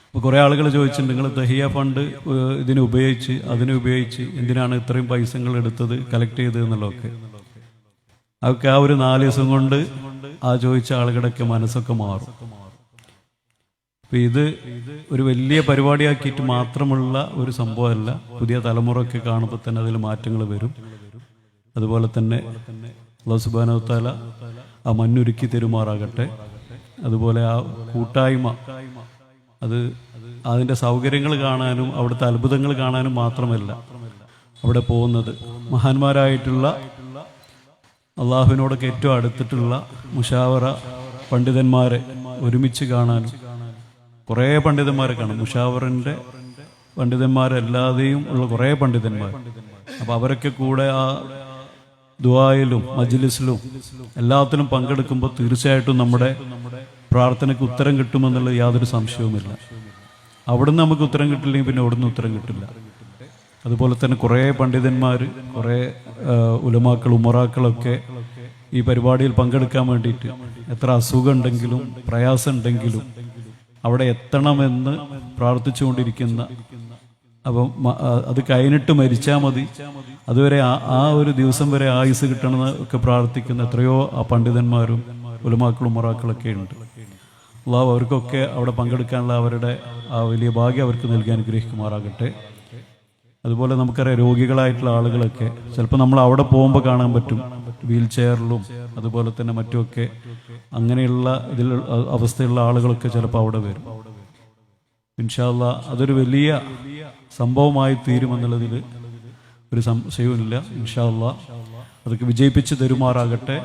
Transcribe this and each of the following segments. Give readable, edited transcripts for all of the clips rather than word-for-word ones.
ഇപ്പോൾ കുറേ ആളുകൾ ചോദിച്ചിട്ടുണ്ട്, നിങ്ങൾ ദഹിയ ഫണ്ട് അതിനുപയോഗിച്ച് എന്തിനാണ് ഇത്രയും പൈസകൾ എടുത്തത്, കളക്ട് ചെയ്തത് എന്നുള്ളതൊക്കെ. അതൊക്കെ ആ ഒരു 4 ദിവസം കൊണ്ട് ആ ചോദിച്ച ആളുകളുടെയൊക്കെ മനസ്സൊക്കെ മാറും. അപ്പം ഇത് ഒരു വലിയ പരിപാടിയാക്കിയിട്ട് മാത്രമുള്ള ഒരു സംഭവമല്ല. പുതിയ തലമുറയൊക്കെ കാണുമ്പോൾ തന്നെ അതിൽ മാറ്റങ്ങൾ വരും. അതുപോലെ തന്നെ അല്ലാഹു സുബ്ഹാനഹു വ തആല ആ മണ്ണൊരുക്കി തെരുമാറാകട്ടെ. അതുപോലെ ആ കൂട്ടായ്മ, അതിൻ്റെ സൗകര്യങ്ങൾ കാണാനും അവിടുത്തെ അത്ഭുതങ്ങൾ കാണാനും മാത്രമല്ല അവിടെ പോകുന്നത്, മഹാന്മാരായിട്ടുള്ള അള്ളാഹുവിനോടൊക്കെ ഏറ്റവും അടുത്തിട്ടുള്ള മുഷാവറ പണ്ഡിതന്മാരെ ഒരുമിച്ച് കാണാനും. കുറേ പണ്ഡിതന്മാരെ കാണും, മുഷാവറിൻ്റെ പണ്ഡിതന്മാരല്ലാതെയും ഉള്ള കുറേ പണ്ഡിതന്മാർ. അപ്പോൾ അവരൊക്കെ കൂടെ ആ ദുആയിലും മജ്ലിസിലും എല്ലാത്തിലും പങ്കെടുക്കുമ്പോൾ തീർച്ചയായിട്ടും നമ്മുടെ പ്രാർത്ഥനയ്ക്ക് ഉത്തരം കിട്ടുമെന്നുള്ള യാതൊരു സംശയവുമില്ല. അവിടുന്ന് നമുക്ക് ഉത്തരം കിട്ടില്ലെങ്കിൽ പിന്നെ അവിടുന്ന് ഉത്തരം കിട്ടില്ല. അതുപോലെ തന്നെ കുറേ പണ്ഡിതന്മാർ, കുറേ ഉലമാക്കൾ, ഉമറാക്കളൊക്കെ ഈ പരിപാടിയിൽ പങ്കെടുക്കാൻ വേണ്ടിയിട്ട് എത്ര അസുഖം ഉണ്ടെങ്കിലും പ്രയാസം ഉണ്ടെങ്കിലും അവിടെ എത്തണമെന്ന് പ്രാർത്ഥിച്ചുകൊണ്ടിരിക്കുന്ന, അപ്പം അത് കഴിഞ്ഞിട്ട് മരിച്ചാൽ മതി, അതുവരെ ആ ഒരു ദിവസം വരെ ആയുസ് കിട്ടണമെന്ന് ഒക്കെ പ്രാർത്ഥിക്കുന്ന എത്രയോ ആ പണ്ഡിതന്മാരും ഉലമാക്കളും ഉമറാക്കളൊക്കെ ഉണ്ട്. അള്ളാഹു അവർക്കൊക്കെ അവിടെ പങ്കെടുക്കാനുള്ള അവരുടെ ആ വലിയ ഭാഗ്യം അവർക്ക് നൽകി അനുഗ്രഹിക്കുമാറാകട്ടെ. അതുപോലെ നമുക്കറിയാം, രോഗികളായിട്ടുള്ള ആളുകളൊക്കെ ചിലപ്പോൾ നമ്മൾ അവിടെ പോകുമ്പോൾ കാണാൻ പറ്റും, വീൽ ചെയറിലും അതുപോലെ തന്നെ മറ്റുമൊക്കെ അങ്ങനെയുള്ള അവസ്ഥയുള്ള ആളുകളൊക്കെ ചിലപ്പോൾ അവിടെ വരും. ഇൻഷാ അല്ലാഹ് അതൊരു വലിയ സംഭവമായി തീരുമെന്നുള്ളതിൽ ഒരു സംശയവുമില്ല. ഇൻഷാ അല്ലാഹ് അതൊക്കെ വിജയിപ്പിച്ച് തരുമാറാകട്ടെ.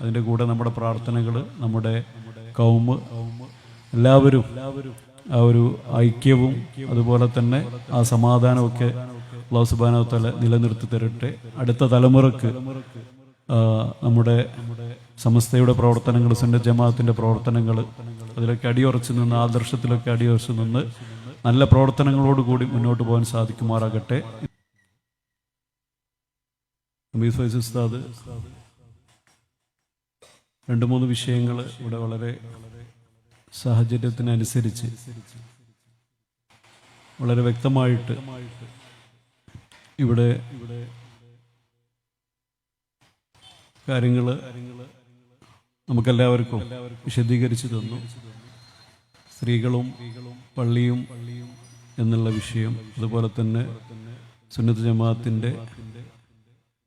അതിൻ്റെ കൂടെ നമ്മുടെ പ്രാർത്ഥനകൾ, നമ്മുടെ കൗമ് എല്ലാവരും ആ ഒരു ഐക്യവും അതുപോലെ തന്നെ ആ സമാധാനമൊക്കെ അല്ലാഹു സുബ്ഹാനഹു വ തആല നിലനിർത്തി തരട്ടെ. അടുത്ത തലമുറക്ക് നമ്മുടെ സമസ്തയുടെ പ്രവർത്തനങ്ങൾ, സുന്നത്ത് ജമാഅത്തിൻ്റെ പ്രവർത്തനങ്ങൾ, അതിലൊക്കെ അടിയുറച്ച് നിന്ന്, ആദർശത്തിലൊക്കെ അടിയുറച്ച് നിന്ന് നല്ല പ്രവർത്തനങ്ങളോടുകൂടി മുന്നോട്ട് പോകാൻ സാധിക്കുമാറാകട്ടെ. ഹമീദ് ഫൈസി ഉസ്താദ് 2-3 വിഷയങ്ങൾ ഇവിടെ വളരെ സാഹചര്യത്തിനനുസരിച്ച് വളരെ വ്യക്തമായിട്ട് ഇവിടെ കാര്യങ്ങൾ നമുക്കെല്ലാവർക്കും വിശദീകരിച്ചു തന്നു. സ്ത്രീകളും പള്ളിയും എന്നുള്ള വിഷയം, അതുപോലെ തന്നെ സുന്നത്ത് ജമാഅത്തിൻ്റെ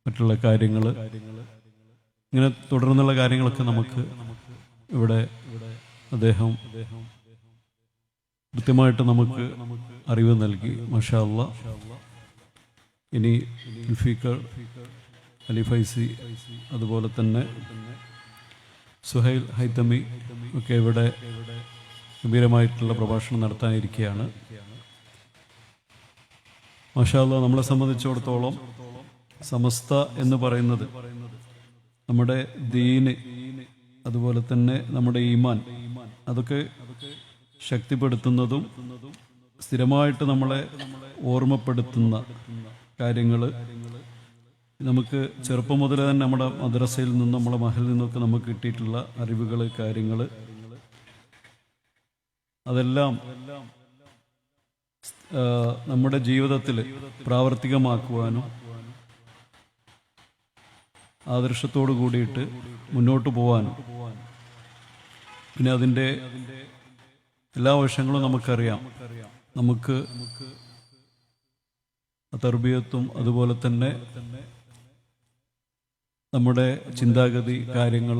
മറ്റുള്ള കാര്യങ്ങൾ, ഇങ്ങനെ തുടർന്നുള്ള കാര്യങ്ങളൊക്കെ നമുക്ക് ഇവിടെ അദ്ദേഹം കൃത്യമായിട്ട് നമുക്ക് അറിവ് നൽകി. മാഷാ അല്ലാഹ്. ഇനി ഉൽഫീഖർ, അലി ഫൈസി, അതുപോലെ തന്നെ സുഹൈൽ ഹൈതമി ഒക്കെ ഇവിടെ ഗംഭീരമായിട്ടുള്ള പ്രഭാഷണം നടത്താനിരിക്കുകയാണ്. മാഷാ അല്ലാഹ്. നമ്മളെ സംബന്ധിച്ചിടത്തോളം സമസ്ത എന്ന് പറയുന്നത് നമ്മുടെ ദീന്, അതുപോലെ തന്നെ നമ്മുടെ ഈമാൻ, അതൊക്കെ ശക്തിപ്പെടുത്തുന്നതും സ്ഥിരമായിട്ട് നമ്മളെ ഓർമ്മപ്പെടുത്തുന്ന കാര്യങ്ങൾ, നമുക്ക് ചെറുപ്പം മുതൽ തന്നെ നമ്മുടെ മദ്രസയിൽ നിന്നും നമ്മുടെ മഹലിൽ നിന്നൊക്കെ നമുക്ക് കിട്ടിയിട്ടുള്ള അറിവുകൾ, കാര്യങ്ങൾ, അതെല്ലാം നമ്മുടെ ജീവിതത്തിൽ പ്രാവർത്തികമാക്കുവാനും ആദർശത്തോടു കൂടിയിട്ട് മുന്നോട്ട് പോകാനും, പിന്നെ അതിൻ്റെ എല്ലാ വശങ്ങളും നമുക്കറിയാം. നമുക്ക് തർബിയത്തും അതുപോലെ തന്നെ നമ്മുടെ ചിന്താഗതി, കാര്യങ്ങൾ,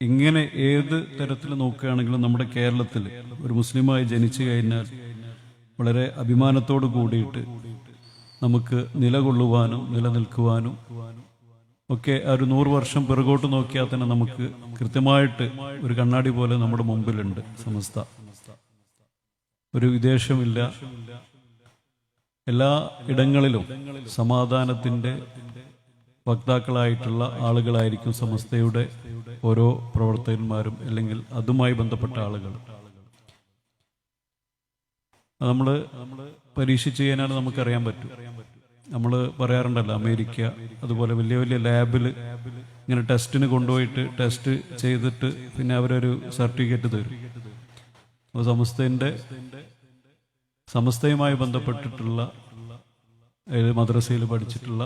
ഇങ്ങനെ ഏത് തരത്തിൽ നോക്കുകയാണെങ്കിലും നമ്മുടെ കേരളത്തിൽ ഒരു മുസ്ലിമായി ജനിച്ചു കഴിഞ്ഞാൽ വളരെ അഭിമാനത്തോടു കൂടിയിട്ട് നമുക്ക് നിലകൊള്ളുവാനും നിലനിൽക്കുവാനും ഒക്കെ ഒരു 100 വർഷം പിറകോട്ട് നോക്കിയാൽ തന്നെ നമുക്ക് കൃത്യമായിട്ട് ഒരു കണ്ണാടി പോലെ നമ്മുടെ മുമ്പിലുണ്ട് സമസ്ത. ഒരു വിദേശമില്ല, എല്ലാ ഇടങ്ങളിലും സമാധാനത്തിൻ്റെ വക്താക്കളായിട്ടുള്ള ആളുകളായിരിക്കും സമസ്തയുടെ ഓരോ പ്രവർത്തകന്മാരും, അല്ലെങ്കിൽ അതുമായി ബന്ധപ്പെട്ട ആളുകൾ. നമ്മൾ പരീക്ഷിച്ച് ചെയ്യാനാണ് നമുക്കറിയാൻ പറ്റും. നമ്മൾ പറയാറുണ്ടല്ലോ, അമേരിക്ക അതുപോലെ വലിയ വലിയ ലാബിൽ ഇങ്ങനെ ടെസ്റ്റിന് കൊണ്ടുപോയിട്ട് ടെസ്റ്റ് ചെയ്തിട്ട് പിന്നെ അവരൊരു സർട്ടിഫിക്കറ്റ് തരും. അപ്പോൾ സമസ്തയുമായി ബന്ധപ്പെട്ടിട്ടുള്ള മദ്രസയിൽ പഠിച്ചിട്ടുള്ള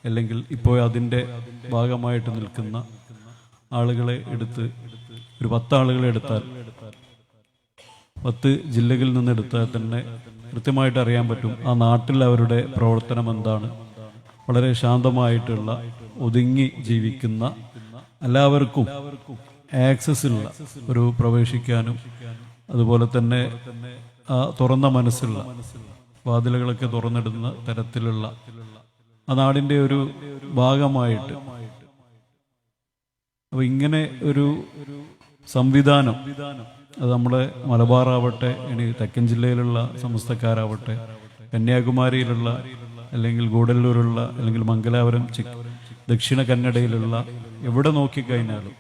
അല്ലെങ്കിൽ ഇപ്പോൾ അതിൻ്റെ ഭാഗമായിട്ട് നിൽക്കുന്ന ആളുകളെ എടുത്ത് ഒരു 10 ആളുകളെ എടുത്താൽ 10 ജില്ലകളിൽ നിന്ന് എടുത്താൽ തന്നെ കൃത്യമായിട്ട് അറിയാൻ പറ്റും ആ നാട്ടിൽ അവരുടെ പ്രവർത്തനം എന്താണ്. വളരെ ശാന്തമായിട്ടുള്ള ഒതുങ്ങി ജീവിക്കുന്ന എല്ലാവർക്കും ആക്സസ് ഉള്ള ഒരു പ്രവേശിക്കാനും അതുപോലെ തന്നെ തുറന്ന മനസ്സുള്ള വാതിലുകളൊക്കെ തുറന്നിടുന്ന തരത്തിലുള്ള ആ നാടിൻ്റെ ഒരു ഭാഗമായിട്ട്. അപ്പോൾ ഇങ്ങനെ ഒരു സംവിധാനം അത് നമ്മുടെ മലബാറാവട്ടെ, ഇനി തെക്കൻ ജില്ലയിലുള്ള സമസ്തക്കാരാവട്ടെ, കന്യാകുമാരിയിലുള്ള അല്ലെങ്കിൽ ഗൂഡല്ലൂരുള്ള അല്ലെങ്കിൽ മംഗലാപുരം ദക്ഷിണ കന്നഡയിലുള്ള എവിടെ നോക്കിക്കഴിഞ്ഞാലും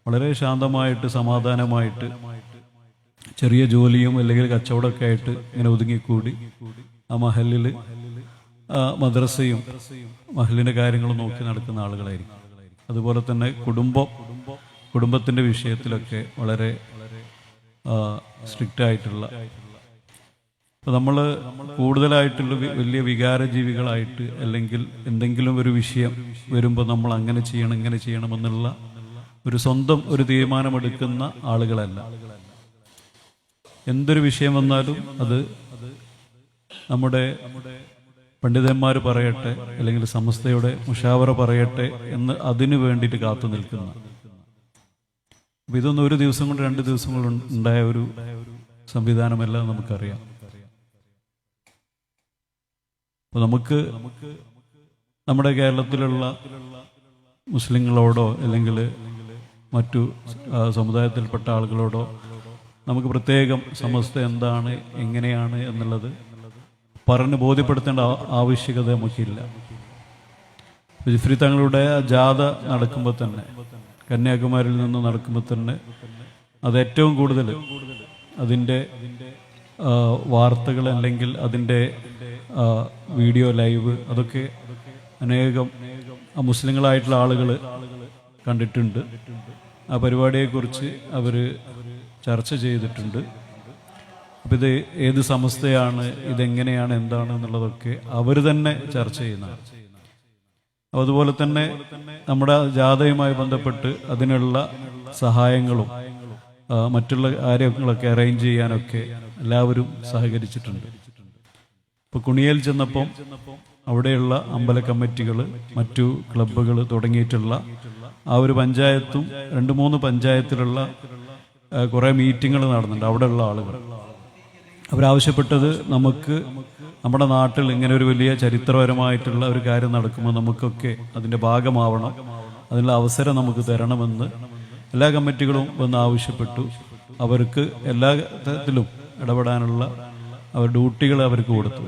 വളരെ ശാന്തമായിട്ട് സമാധാനമായിട്ട് ചെറിയ ജോലിയും അല്ലെങ്കിൽ കച്ചവടമൊക്കെ ആയിട്ട് ഇങ്ങനെ ഒതുങ്ങിക്കൂടി ആ മഹലിൽ മദ്രസയും മഹലിൻ്റെ കാര്യങ്ങളും നോക്കി നടക്കുന്ന ആളുകളായിരിക്കും. അതുപോലെ തന്നെ കുടുംബത്തിൻ്റെ വിഷയത്തിലൊക്കെ വളരെ സ്ട്രിക്റ്റ് ആയിട്ടുള്ള. അപ്പോൾ നമ്മൾ കൂടുതലായിട്ടുള്ള വലിയ വികാരജീവികളായിട്ട് അല്ലെങ്കിൽ എന്തെങ്കിലും ഒരു വിഷയം വരുമ്പോൾ നമ്മൾ അങ്ങനെ ചെയ്യണം ഇങ്ങനെ ചെയ്യണമെന്നുള്ള ഒരു സ്വന്തം ഒരു തീരുമാനമെടുക്കുന്ന ആളുകളല്ല. എന്തൊരു വിഷയം വന്നാലും അത് നമ്മുടെ പണ്ഡിതന്മാർ പറയട്ടെ അല്ലെങ്കിൽ സമസ്തയുടെ മുഷാവറ പറയട്ടെ എന്ന് അതിനു വേണ്ടിയിട്ട് കാത്തു നിൽക്കുന്ന. അപ്പം ഇതൊന്നും ഒരു ദിവസം കൊണ്ട് 2 ദിവസം കൊണ്ട് ഉണ്ടായ ഒരു സംവിധാനമല്ല നമുക്കറിയാം. അപ്പോൾ നമുക്ക് നമ്മുടെ കേരളത്തിലുള്ള മുസ്ലിങ്ങളോടോ അല്ലെങ്കിൽ മറ്റു സമുദായത്തിൽപ്പെട്ട ആളുകളോടോ നമുക്ക് പ്രത്യേകം സമസ്ത എന്താണ് എങ്ങനെയാണ് എന്നുള്ളത് പറഞ്ഞ് ബോധ്യപ്പെടുത്തേണ്ട ആവശ്യകത നമുക്കില്ല. ജിഫ്രി തങ്ങളുടെ ജാഥ നടക്കുമ്പോൾ തന്നെ, കന്യാകുമാരിയിൽ നിന്ന് നടക്കുമ്പോൾ തന്നെ അത് ഏറ്റവും കൂടുതൽ അതിൻ്റെ വാർത്തകൾ അല്ലെങ്കിൽ അതിൻ്റെ വീഡിയോ ലൈവ് അതൊക്കെ അനേകം മുസ്ലിങ്ങളായിട്ടുള്ള ആളുകൾ കണ്ടിട്ടുണ്ട്. ആ പരിപാടിയെക്കുറിച്ച് അവർ ചർച്ച ചെയ്തിട്ടുണ്ട്. അപ്പം ഇത് ഏത് സമസ്തയാണ്, ഇതെങ്ങനെയാണ്, എന്താണ് എന്നുള്ളതൊക്കെ അവർ തന്നെ ചർച്ച ചെയ്യുന്നതാണ്. അതുപോലെ തന്നെ നമ്മുടെ ജാഥയുമായി ബന്ധപ്പെട്ട് അതിനുള്ള സഹായങ്ങളും മറ്റുള്ള കാര്യങ്ങളൊക്കെ അറേഞ്ച് ചെയ്യാനൊക്കെ എല്ലാവരും സഹകരിച്ചിട്ടുണ്ട്. ഇപ്പോൾ കുണിയേൽ ചെന്നപ്പം അവിടെയുള്ള അമ്പല കമ്മിറ്റികൾ, മറ്റു ക്ലബ്ബുകൾ തുടങ്ങിയിട്ടുള്ള ആ ഒരു പഞ്ചായത്തും 2-3 പഞ്ചായത്തിലുള്ള കുറേ മീറ്റിങ്ങൾ നടന്നുണ്ട്. അവിടെയുള്ള ആളുകൾ അവരാവശ്യപ്പെട്ടത് നമുക്ക് നമ്മുടെ നാട്ടിൽ ഇങ്ങനെ ഒരു വലിയ ചരിത്രപരമായിട്ടുള്ള ഒരു കാര്യം നടക്കുമ്പോൾ നമുക്കൊക്കെ അതിൻ്റെ ഭാഗമാവണം, അതിനുള്ള അവസരം നമുക്ക് തരണമെന്ന് എല്ലാ കമ്മിറ്റികളും വന്ന് ആവശ്യപ്പെട്ടു. അവർക്ക് എല്ലാ തരത്തിലും ഇടപെടാനുള്ള അവർ ഡ്യൂട്ടികൾ അവർക്ക് കൊടുത്തു.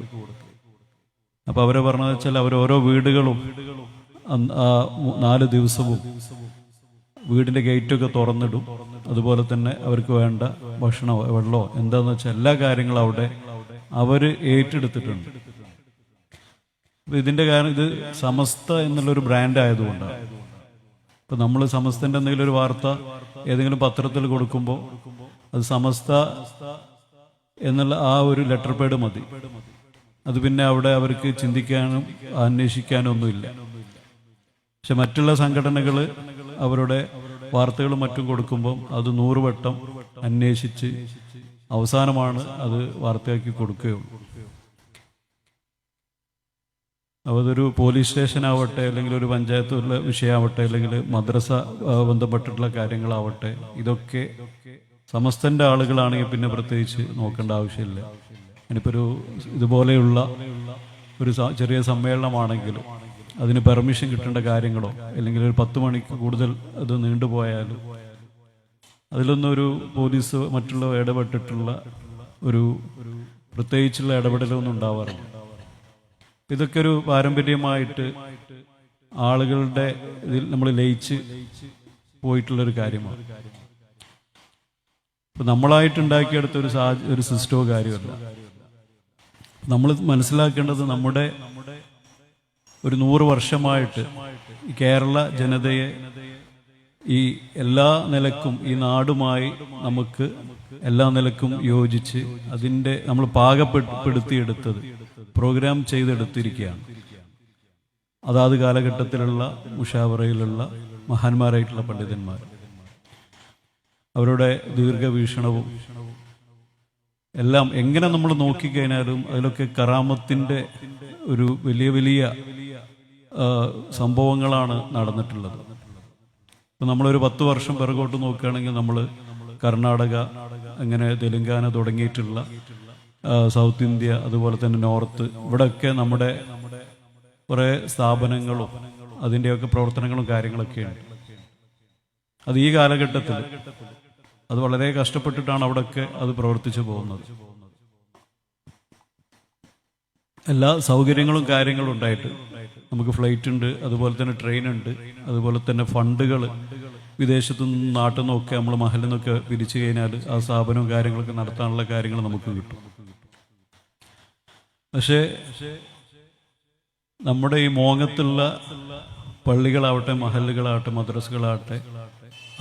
അപ്പോൾ അവരെ പറഞ്ഞതെന്ന് വെച്ചാൽ അവർ ഓരോ വീടുകളും 4 ദിവസവും വീടിൻ്റെ ഗേറ്റൊക്കെ തുറന്നിടും. അതുപോലെ തന്നെ അവർക്ക് വേണ്ട ഭക്ഷണമോ വെള്ളമോ എന്താണെന്ന് വെച്ചാൽ എല്ലാ കാര്യങ്ങളും അവിടെ അവർ ഏറ്റെടുത്തിട്ടുണ്ട്. അപ്പം ഇതിൻ്റെ കാരണം ഇത് സമസ്ത എന്നുള്ളൊരു ബ്രാൻഡ് ആയതുകൊണ്ടാണ്. ഇപ്പം നമ്മൾ സമസ്തൻ്റെ എന്തെങ്കിലും ഒരു വാർത്ത ഏതെങ്കിലും പത്രത്തിൽ കൊടുക്കുമ്പോൾ അത് സമസ്ത എന്നുള്ള ആ ഒരു ലെറ്റർ പേഡ് മതി. അത് പിന്നെ അവിടെ അവർക്ക് ചിന്തിക്കാനും അന്വേഷിക്കാനും ഒന്നുമില്ല. പക്ഷെ മറ്റുള്ള സംഘടനകൾ അവരുടെ വാർത്തകളും മറ്റും കൊടുക്കുമ്പം അത് 100 വട്ടം അന്വേഷിച്ച് അവസാനമാണ് അത് വാർത്തയാക്കി കൊടുക്കുകയുള്ളൂ. അപ്പോൾ അതൊരു പോലീസ് സ്റ്റേഷനാവട്ടെ അല്ലെങ്കിൽ ഒരു പഞ്ചായത്തുള്ള വിഷയമാവട്ടെ അല്ലെങ്കിൽ മദ്രസ ബന്ധപ്പെട്ടിട്ടുള്ള കാര്യങ്ങളാവട്ടെ, ഇതൊക്കെ സമസ്തൻ്റെ ആളുകളാണെങ്കിൽ പിന്നെ പ്രത്യേകിച്ച് നോക്കേണ്ട ആവശ്യമില്ല. ഇനിയിപ്പോൾ ഒരു ഇതുപോലെയുള്ള ഒരു ചെറിയ സമ്മേളനമാണെങ്കിലും അതിന് പെർമിഷൻ കിട്ടേണ്ട കാര്യങ്ങളോ അല്ലെങ്കിൽ ഒരു 10 മണിക്ക് കൂടുതൽ അത് നീണ്ടുപോയാലും അതിലൊന്നും ഒരു പോലീസ് മറ്റുള്ള ഇടപെട്ടിട്ടുള്ള ഒരു പ്രത്യേകിച്ചുള്ള ഇടപെടലൊന്നും ഉണ്ടാവാറില്ല. ഇതൊക്കെ ഒരു പാരമ്പര്യമായിട്ട് ആളുകളുടെ ഇതിൽ നമ്മൾ ലയിച്ച് പോയിട്ടുള്ളൊരു കാര്യമാണ്. ഇപ്പം നമ്മളായിട്ടുണ്ടാക്കിയെടുത്ത ഒരു സിസ്റ്റമോ കാര്യമല്ല. നമ്മൾ മനസ്സിലാക്കേണ്ടത് നമ്മുടെ ഒരു 100 വർഷമായിട്ട് ഈ കേരള ജനതയെ ഈ എല്ലാ നിലക്കും ഈ നാടുമായി നമുക്ക് എല്ലാ നിലക്കും യോജിച്ച് അതിൻ്റെ നമ്മൾ പാകപ്പെടുത്തിയെടുത്തത് പ്രോഗ്രാം ചെയ്തെടുത്തിരിക്കുകയാണ്. അതാത് കാലഘട്ടത്തിലുള്ള മുഷാവറയിലുള്ള മഹാന്മാരായിട്ടുള്ള പണ്ഡിതന്മാർ അവരുടെ ദീർഘവീക്ഷണവും എല്ലാം എങ്ങനെ നമ്മൾ നോക്കിക്കഴിഞ്ഞാലും അതിലൊക്കെ കറാമത്തിൻ്റെ ഒരു വലിയ വലിയ സംഭവങ്ങളാണ് നടന്നിട്ടുള്ളത്. ഇപ്പം നമ്മളൊരു 10 വർഷം പിറകോട്ട് നോക്കുകയാണെങ്കിൽ നമ്മൾ കർണാടക, അങ്ങനെ തെലുങ്കാന തുടങ്ങിയിട്ടുള്ള സൗത്ത് ഇന്ത്യ, അതുപോലെ തന്നെ നോർത്ത്, ഇവിടെയൊക്കെ നമ്മുടെ കുറേ സ്ഥാപനങ്ങളും അതിൻ്റെയൊക്കെ പ്രവർത്തനങ്ങളും കാര്യങ്ങളൊക്കെയുണ്ട്. അത് ഈ കാലഘട്ടത്തിൽ അത് വളരെ കഷ്ടപ്പെട്ടിട്ടാണ് അവിടെയൊക്കെ അത് പ്രവർത്തിച്ചു പോകുന്നത്. എല്ലാ സൗകര്യങ്ങളും കാര്യങ്ങളും ഉണ്ടായിട്ട് നമുക്ക് ഫ്ലൈറ്റ് ഉണ്ട്, അതുപോലെ തന്നെ ട്രെയിൻ ഉണ്ട്, അതുപോലെ തന്നെ ഫണ്ടുകൾ വിദേശത്തു നിന്നും നാട്ടിൽ നിന്നൊക്കെ നമ്മൾ മഹലിൽ നിന്നൊക്കെ പിരിച്ചു കഴിഞ്ഞാൽ ആ സ്ഥാപനവും കാര്യങ്ങളൊക്കെ നടത്താനുള്ള കാര്യങ്ങൾ നമുക്ക് കിട്ടും. പക്ഷേ നമ്മുടെ ഈ മോങ്ങത്തുള്ള പള്ളികളാവട്ടെ, മഹല്ലുകളാവട്ടെ, മദ്രസകളാവട്ടെ,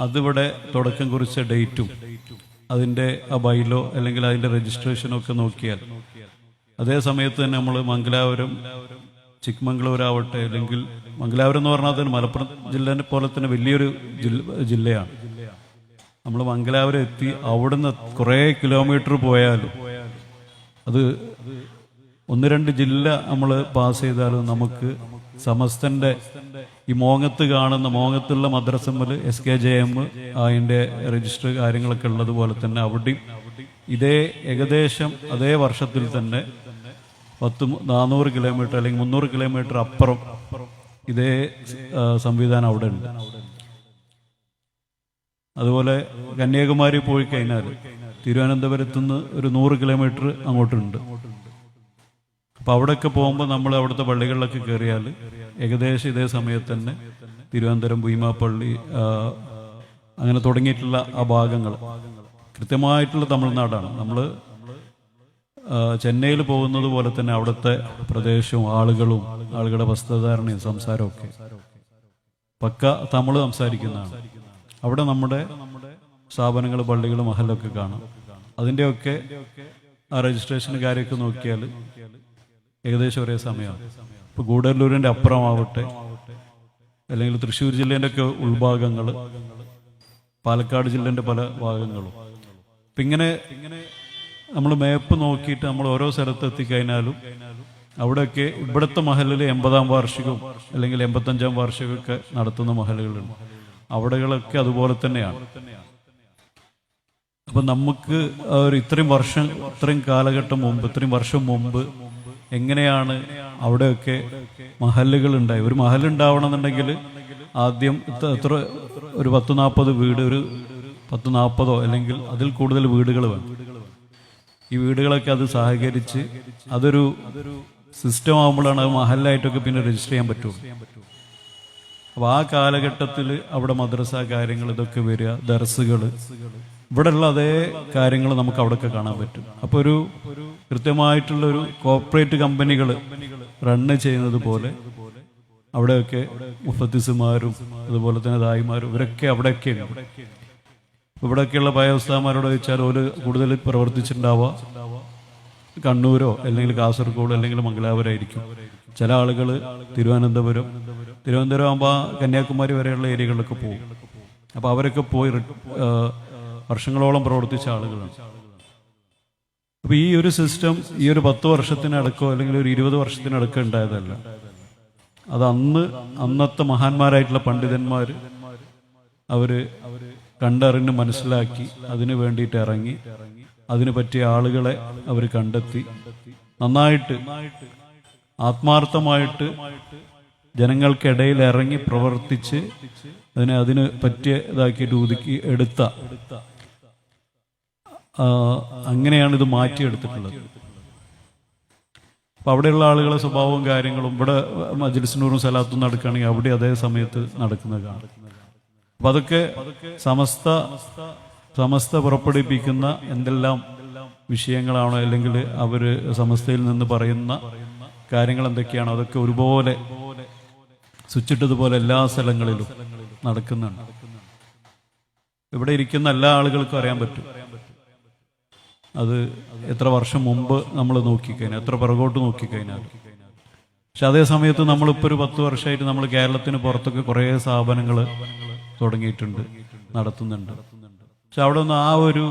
അതിവിടെ തുടക്കം കുറിച്ച ഡേറ്റും അതിൻ്റെ ആ ബൈലോ അല്ലെങ്കിൽ അതിൻ്റെ രജിസ്ട്രേഷനും ഒക്കെ നോക്കിയാൽ അതേ സമയത്ത് തന്നെ നമ്മൾ മംഗലാപുരം, ചിക്മംഗ്ലൂരാവട്ടെ, അല്ലെങ്കിൽ മംഗലാപുരം എന്ന് പറഞ്ഞാൽ തന്നെ മലപ്പുറം ജില്ലേനെ പോലെ തന്നെ വലിയൊരു ജില്ലയാണ്. നമ്മൾ മംഗലാപുരം എത്തി അവിടുന്ന് കുറേ കിലോമീറ്റർ പോയാലും അത് 1-2 ജില്ല നമ്മൾ പാസ് ചെയ്താലും നമുക്ക് സമസ്തന്റെ ഈ മോങ്ങത്ത് കാണുന്ന മോങ്ങത്തുള്ള മദ്രസമ്മൽ SKJM അതിൻ്റെ രജിസ്റ്റർ കാര്യങ്ങളൊക്കെ ഉള്ളതുപോലെ തന്നെ അവിടെയും ഇതേ ഏകദേശം അതേ വർഷത്തിൽ തന്നെ 400 കിലോമീറ്റർ അല്ലെങ്കിൽ 300 കിലോമീറ്റർ അപ്പുറം ഇതേ സംവിധാനം അവിടെ ഉണ്ട്. അതുപോലെ കന്യാകുമാരി പോയി കഴിഞ്ഞാൽ തിരുവനന്തപുരത്ത് നിന്ന് ഒരു 100 കിലോമീറ്റർ അങ്ങോട്ടുണ്ട്. അപ്പോൾ അവിടെയൊക്കെ പോകുമ്പോൾ നമ്മൾ അവിടുത്തെ പള്ളികളിലൊക്കെ കയറിയാൽ ഏകദേശം ഇതേ സമയത്ത് തന്നെ തിരുവനന്തപുരം, ഭീമാപ്പള്ളി, അങ്ങനെ തുടങ്ങിയിട്ടുള്ള ആ ഭാഗങ്ങൾ കൃത്യമായിട്ടുള്ള തമിഴ്നാടാണ്. നമ്മൾ ചെന്നൈയിൽ പോകുന്നത് പോലെ തന്നെ അവിടുത്തെ പ്രദേശവും ആളുകളും ആളുകളുടെ വസ്ത്രധാരണയും സംസാരമൊക്കെ പക്ക തമിഴ് സംസാരിക്കുന്നതാണ്. അവിടെ നമ്മുടെ സ്ഥാപനങ്ങൾ, പള്ളികൾ, മഹലൊക്കെ കാണാം. അതിൻ്റെയൊക്കെ ആ രജിസ്ട്രേഷൻ കാര്യമൊക്കെ നോക്കിയാൽ ഏകദേശം ഒരേ സമയമാണ്. ഇപ്പോൾ ഗൂഡല്ലൂരിൻ്റെ അപ്പുറമാവട്ടെ, അല്ലെങ്കിൽ തൃശ്ശൂർ ജില്ലേൻ്റെ ഒക്കെ ഉൾഭാഗങ്ങൾ, പാലക്കാട് ജില്ലേൻ്റെ പല ഭാഗങ്ങളും. അപ്പം ഇങ്ങനെ നമ്മൾ മാപ്പ് നോക്കിയിട്ട് നമ്മൾ ഓരോ സ്ഥലത്ത് എത്തിക്കഴിഞ്ഞാലും അവിടെയൊക്കെ ഇവിടുത്തെ മഹലിൽ 80-ാം വാർഷികവും അല്ലെങ്കിൽ 85-ാം വാർഷികമൊക്കെ നടത്തുന്ന മഹലുകളുണ്ട്. അവിടെകളൊക്കെ അതുപോലെ തന്നെയാണ്. അപ്പം നമുക്ക് ഒരു ഇത്രയും കാലഘട്ടം മുമ്പ്, ഇത്രയും വർഷം മുമ്പ് എങ്ങനെയാണ് അവിടെയൊക്കെ മഹല്ലുകൾ ഉണ്ടായി? ഒരു മഹൽ ഉണ്ടാവണമെന്നുണ്ടെങ്കിൽ ആദ്യം എത്ര ഒരു 10-40 വീട്, ഒരു 10-40 അല്ലെങ്കിൽ അതിൽ കൂടുതൽ വീടുകൾ വേണം. ഈ വീടുകളൊക്കെ അത് സഹകരിച്ച് അതൊരു സിസ്റ്റം ആകുമ്പോഴാണ് അത് മഹല്ലായിട്ടൊക്കെ പിന്നെ രജിസ്റ്റർ ചെയ്യാൻ പറ്റുള്ളൂ. അപ്പോൾ ആ കാലഘട്ടത്തിൽ അവിടെ മദ്രസ കാര്യങ്ങൾ ഇതൊക്കെ വരിക, ദർസുകൾ, ഇവിടെയുള്ള അതേ കാര്യങ്ങൾ നമുക്ക് അവിടെയൊക്കെ കാണാൻ പറ്റും. അപ്പോൾ ഒരു കൃത്യമായിട്ടുള്ളൊരു കോർപ്പറേറ്റ് കമ്പനികൾ റണ്ണ് ചെയ്യുന്നത് പോലെ അവിടെയൊക്കെ മുഫത്തിസുമാരും അതുപോലെ തന്നെ ദായിമാരും ഇവരൊക്കെ അവിടെയൊക്കെയുണ്ട്. ഇവിടെയൊക്കെയുള്ള പയോസ്താന്മാരോട് ചോദിച്ചാൽ ഒരു കൂടുതൽ പ്രവർത്തിച്ചിട്ടുണ്ടാവുക കണ്ണൂരോ അല്ലെങ്കിൽ കാസർഗോഡ് അല്ലെങ്കിൽ മംഗലാപുരമായിരിക്കും. ചില ആളുകൾ തിരുവനന്തപുരം ആകുമ്പോൾ കന്യാകുമാരി വരെയുള്ള ഏരിയകളിലൊക്കെ പോകും. അപ്പോൾ അവരൊക്കെ പോയി വർഷങ്ങളോളം പ്രവർത്തിച്ച ആളുകളാണ്. അപ്പോൾ ഈ ഒരു സിസ്റ്റം ഈ ഒരു 10 വർഷത്തിനടക്കോ അല്ലെങ്കിൽ ഒരു 20 വർഷത്തിനടക്കോ ഉണ്ടായതല്ല. അത് അന്നത്തെ മഹാന്മാരായിട്ടുള്ള പണ്ഡിതന്മാർ അവർ കണ്ടറിഞ്ഞ് മനസ്സിലാക്കി അതിനു വേണ്ടിയിട്ട് ഇറങ്ങി, അതിന് പറ്റിയ ആളുകളെ അവർ കണ്ടെത്തി നന്നായിട്ട് ആത്മാർത്ഥമായിട്ട് ജനങ്ങൾക്കിടയിൽ ഇറങ്ങി പ്രവർത്തിച്ച് അതിന് പറ്റിയ ഇതാക്കിയിട്ട് ഒതുക്കി എടുത്ത, അങ്ങനെയാണ് ഇത് മാറ്റിയെടുത്തിട്ടുള്ളത്. അപ്പം അവിടെയുള്ള ആളുകളെ സ്വഭാവവും കാര്യങ്ങളും ഇവിടെ മജ്‌ലിസ് നൂറും സലാത്തും നടക്കുകയാണെങ്കിൽ അവിടെ അതേ സമയത്ത് നടക്കുന്നത് കാണാം. അപ്പം അതൊക്കെ സമസ്ത പുറപ്പെടുവിപ്പിക്കുന്ന എന്തെല്ലാം വിഷയങ്ങളാണോ അല്ലെങ്കിൽ അവർ സമസ്തയിൽ നിന്ന് പറയുന്ന കാര്യങ്ങൾ എന്തൊക്കെയാണോ അതൊക്കെ ഒരുപോലെ സ്വിച്ചിട്ടതുപോലെ എല്ലാ സ്ഥലങ്ങളിലും നടക്കുന്നുണ്ട്. ഇവിടെ ഇരിക്കുന്ന എല്ലാ ആളുകൾക്കും അറിയാൻ പറ്റും. അത് എത്ര വർഷം മുമ്പ് നമ്മൾ നോക്കിക്കഴിഞ്ഞാൽ, എത്ര പിറകോട്ട് നോക്കിക്കഴിഞ്ഞാൽ. പക്ഷെ അതേ സമയത്ത് നമ്മളിപ്പോൾ ഒരു 10 വർഷമായിട്ട് നമ്മൾ കേരളത്തിന് പുറത്തൊക്കെ കുറേ സ്ഥാപനങ്ങൾ തുടങ്ങിയിട്ടുണ്ട്, നടത്തുന്നുണ്ട്. പക്ഷെ അവിടെ ഒന്നും ആ ഒരു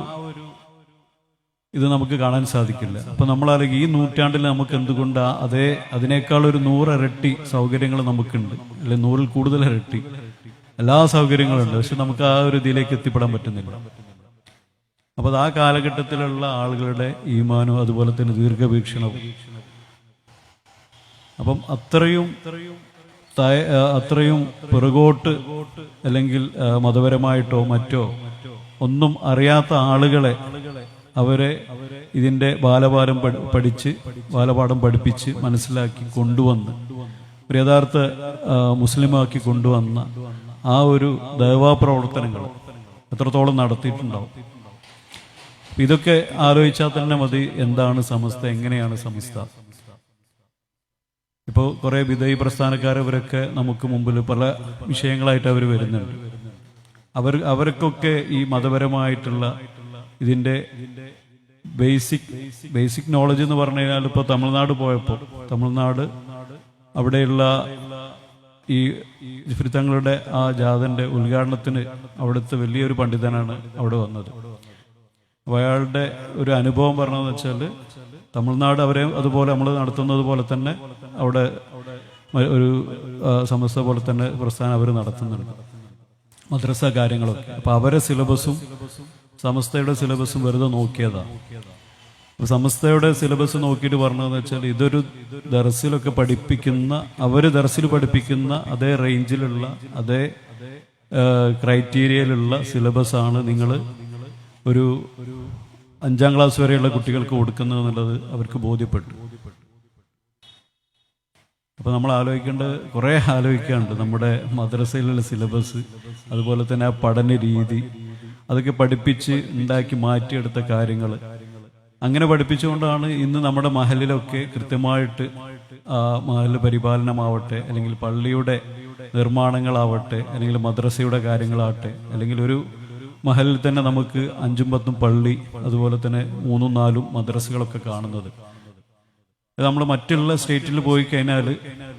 ഇത് നമുക്ക് കാണാൻ സാധിക്കില്ല. അപ്പൊ നമ്മളാണെങ്കിൽ ഈ നൂറ്റാണ്ടിൽ നമുക്ക് എന്തുകൊണ്ട് അതിനേക്കാൾ ഒരു 100 ഇരട്ടി സൗകര്യങ്ങൾ നമുക്കുണ്ട്, അല്ലെ 100-ൽ കൂടുതൽ ഇരട്ടി എല്ലാ സൗകര്യങ്ങളും ഉണ്ട്. പക്ഷെ നമുക്ക് ആ ഒരു ഇതിലേക്ക് എത്തിപ്പെടാൻ പറ്റുന്നില്ല. അപ്പൊ ആ കാലഘട്ടത്തിലുള്ള ആളുകളുടെ ഈമാനും അതുപോലെ തന്നെ ദീർഘവീക്ഷണവും, അപ്പം അത്രയും പിറകോട്ട് അല്ലെങ്കിൽ മതപരമായിട്ടോ മറ്റോ ഒന്നും അറിയാത്ത ആളുകളെ അവരെ ഇതിന്റെ ബാലപാഠം പഠിപ്പിച്ച് മനസ്സിലാക്കി കൊണ്ടുവന്ന് ഒരു യഥാർത്ഥ മുസ്ലിമാക്കി കൊണ്ടുവന്ന ആ ഒരു ദൈവാപ്രവർത്തനങ്ങൾ എത്രത്തോളം നടത്തിയിട്ടുണ്ടാവും. ഇതൊക്കെ ആലോചിച്ചാൽ തന്നെ മതി എന്താണ് സമസ്ത, എങ്ങനെയാണ് സമസ്ത. ഇപ്പോൾ കുറെ വിധേയ പ്രസ്ഥാനക്കാരവരൊക്കെ നമുക്ക് മുമ്പിൽ പല വിഷയങ്ങളായിട്ട് അവർ വരുന്നുണ്ട്. അവർക്കൊക്കെ ഈ മതപരമായിട്ടുള്ള ഇതിന്റെ ബേസിക് നോളജ് എന്ന് പറഞ്ഞു കഴിഞ്ഞാൽ, ഇപ്പോൾ തമിഴ്നാട് പോയപ്പോൾ തമിഴ്നാട് അവിടെയുള്ള ഈ ജിഫ്രി ആ ജാഥന്റെ ഉദ്ഘാടനത്തിന് അവിടുത്തെ വലിയൊരു പണ്ഡിതനാണ് അവിടെ വന്നത്. അപ്പോൾ അയാളുടെ ഒരു അനുഭവം പറഞ്ഞതെന്ന് വെച്ചാൽ, തമിഴ്നാട് അവരെ അതുപോലെ നമ്മൾ നടത്തുന്നത് പോലെ തന്നെ അവിടെ ഒരു സമസ്ത പോലെ തന്നെ പ്രസ്ഥാനം അവർ നടത്തുന്നുണ്ട്, മദ്രസ കാര്യങ്ങളൊക്കെ. അപ്പൊ അവരെ സിലബസും സമസ്തയുടെ സിലബസും വെറുതെ നോക്കിയതാണ്. സമസ്തയുടെ സിലബസ് നോക്കിയിട്ട് പറഞ്ഞതെന്ന് വെച്ചാൽ, ഇതൊരു ദർസിലൊക്കെ പഠിപ്പിക്കുന്ന, ദർസിൽ പഠിപ്പിക്കുന്ന അതേ റേഞ്ചിലുള്ള അതേ ക്രൈറ്റീരിയയിലുള്ള സിലബസ് ആണ് നിങ്ങൾ ഒരു 5ാം ക്ലാസ് വരെയുള്ള കുട്ടികൾക്ക് കൊടുക്കുന്നത് എന്നുള്ളത് അവർക്ക് ബോധ്യപ്പെട്ടു. അപ്പൊ നമ്മൾ കുറേ ആലോചിക്കാനുണ്ട്. നമ്മുടെ മദ്രസയിലുള്ള സിലബസ്, അതുപോലെ തന്നെ ആ പഠന രീതി, അതൊക്കെ പഠിപ്പിച്ച് ഉണ്ടാക്കി മാറ്റിയെടുത്ത കാര്യങ്ങൾ, അങ്ങനെ പഠിപ്പിച്ചുകൊണ്ടാണ് ഇന്ന് നമ്മുടെ മഹലിലൊക്കെ കൃത്യമായിട്ട് മഹൽ പരിപാലനമാവട്ടെ, അല്ലെങ്കിൽ പള്ളിയുടെ നിർമ്മാണങ്ങളാവട്ടെ, അല്ലെങ്കിൽ മദ്രസയുടെ കാര്യങ്ങളാവട്ടെ, അല്ലെങ്കിൽ ഒരു മഹലിൽ തന്നെ നമുക്ക് 5ഉം 10ഉം പള്ളി, അതുപോലെ തന്നെ 3ഉം 4ഉം മദ്രസകളൊക്കെ കാണുന്നത്. നമ്മൾ മറ്റുള്ള സ്റ്റേറ്റിൽ പോയി കഴിഞ്ഞാൽ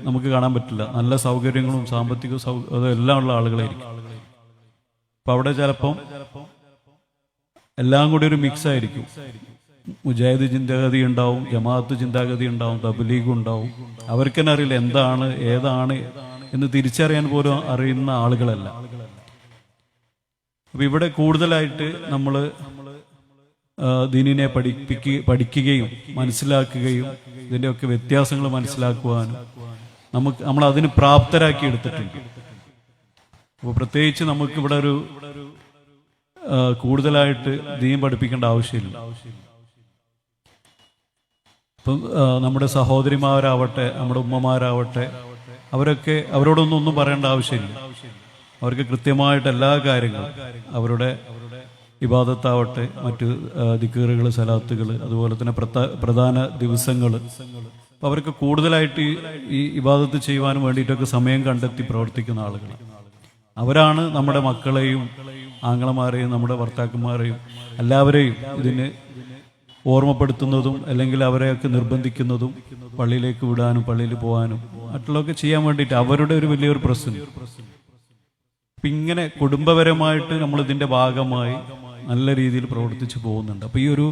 നമുക്ക് കാണാൻ പറ്റില്ല. നല്ല സൗകര്യങ്ങളും സാമ്പത്തിക എല്ലാം ഉള്ള ആളുകളായിരിക്കും. അപ്പൊ അവിടെ ചിലപ്പം എല്ലാം കൂടി ഒരു മിക്സ് ആയിരിക്കും. മുജാഹിദ് ചിന്താഗതി ഉണ്ടാവും, ജമാഅത്ത് ചിന്താഗതി ഉണ്ടാവും, തബ്ലീഗ് ഉണ്ടാവും. അവർക്ക് തന്നെ അറിയില്ല എന്താണ് ഏതാണ് എന്ന് തിരിച്ചറിയാൻ പോലും അറിയുന്ന ആളുകളല്ല. അപ്പൊ ഇവിടെ കൂടുതലായിട്ട് നമ്മൾ ദീനിനെ പഠിക്കുകയും മനസ്സിലാക്കുകയും ഇതിൻ്റെയൊക്കെ വ്യത്യാസങ്ങൾ മനസ്സിലാക്കുവാനും നമ്മൾ അതിന് പ്രാപ്തരാക്കി എടുത്തിട്ടുണ്ട്. അപ്പോൾ പ്രത്യേകിച്ച് നമുക്കിവിടെ ഒരു കൂടുതലായിട്ട് ദീൻ പഠിപ്പിക്കേണ്ട ആവശ്യമില്ല. ഇപ്പം നമ്മുടെ സഹോദരിമാരാവട്ടെ, നമ്മുടെ ഉമ്മമാരാവട്ടെ, അവരോടൊന്നും പറയേണ്ട ആവശ്യമില്ല. അവർക്ക് കൃത്യമായിട്ട് എല്ലാ കാര്യങ്ങളും, അവരുടെ ഇബാദത്താവട്ടെ, മറ്റ് ദിക്റുകൾ, സലാത്തുകൾ, അതുപോലെ തന്നെ പ്രധാന ദിവസങ്ങൾ, അപ്പം അവർക്ക് കൂടുതലായിട്ട് ഈ ഇബാദത്ത് ചെയ്യുവാനും വേണ്ടിയിട്ടൊക്കെ സമയം കണ്ടെത്തി പ്രവർത്തിക്കുന്ന ആളുകൾ. അവരാണ് നമ്മുടെ മക്കളെയും ആങ്ങളമാരെയും നമ്മുടെ ഭർത്താക്കന്മാരെയും എല്ലാവരെയും ഇതിന് ഓർമ്മപ്പെടുത്തുന്നതും, അല്ലെങ്കിൽ അവരെയൊക്കെ നിർബന്ധിക്കുന്നതും പള്ളിയിലേക്ക് വിടാനും പള്ളിയിൽ പോകാനും മറ്റുള്ളതൊക്കെ ചെയ്യാൻ വേണ്ടിയിട്ട് അവരുടെ ഒരു വലിയൊരു പ്രശ്നം. ഇങ്ങനെ കുടുംബപരമായിട്ട് നമ്മൾ ഇതിന്റെ ഭാഗമായി നല്ല രീതിയിൽ പ്രവർത്തിച്ചു പോകുന്നുണ്ട്. അപ്പൊ ഈ ഒരു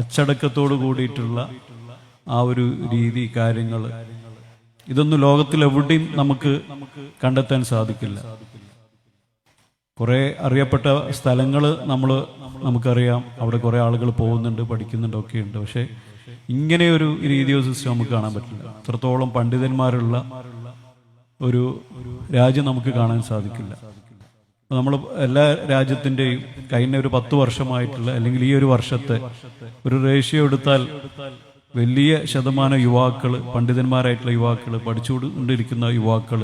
അച്ചടക്കത്തോട് കൂടിയിട്ടുള്ള ആ ഒരു രീതി, കാര്യങ്ങൾ, ഇതൊന്നും ലോകത്തിൽ എവിടെയും നമുക്ക് കണ്ടെത്താൻ സാധിക്കില്ല. കുറെ അറിയപ്പെട്ട സ്ഥലങ്ങൾ നമുക്കറിയാം, അവിടെ കുറെ ആളുകൾ പോകുന്നുണ്ട്, പഠിക്കുന്നുണ്ട്, ഒക്കെ ഉണ്ട്. പക്ഷെ ഇങ്ങനെ ഒരു രീതിയോ സിസ്റ്റം നമുക്ക് കാണാൻ പറ്റില്ല. അത്രത്തോളം പണ്ഡിതന്മാരുള്ള ഒരു രാജ്യം നമുക്ക് കാണാൻ സാധിക്കില്ല. നമ്മൾ എല്ലാ രാജ്യത്തിൻ്റെയും കഴിഞ്ഞ ഒരു 10 വർഷമായിട്ടുള്ള, അല്ലെങ്കിൽ ഈ ഒരു വർഷത്തെ ഒരു റേഷ്യോ എടുത്താൽ വലിയ ശതമാനം യുവാക്കൾ, പണ്ഡിതന്മാരായിട്ടുള്ള യുവാക്കൾ, പഠിച്ചുകൊണ്ടിരിക്കുന്ന യുവാക്കൾ,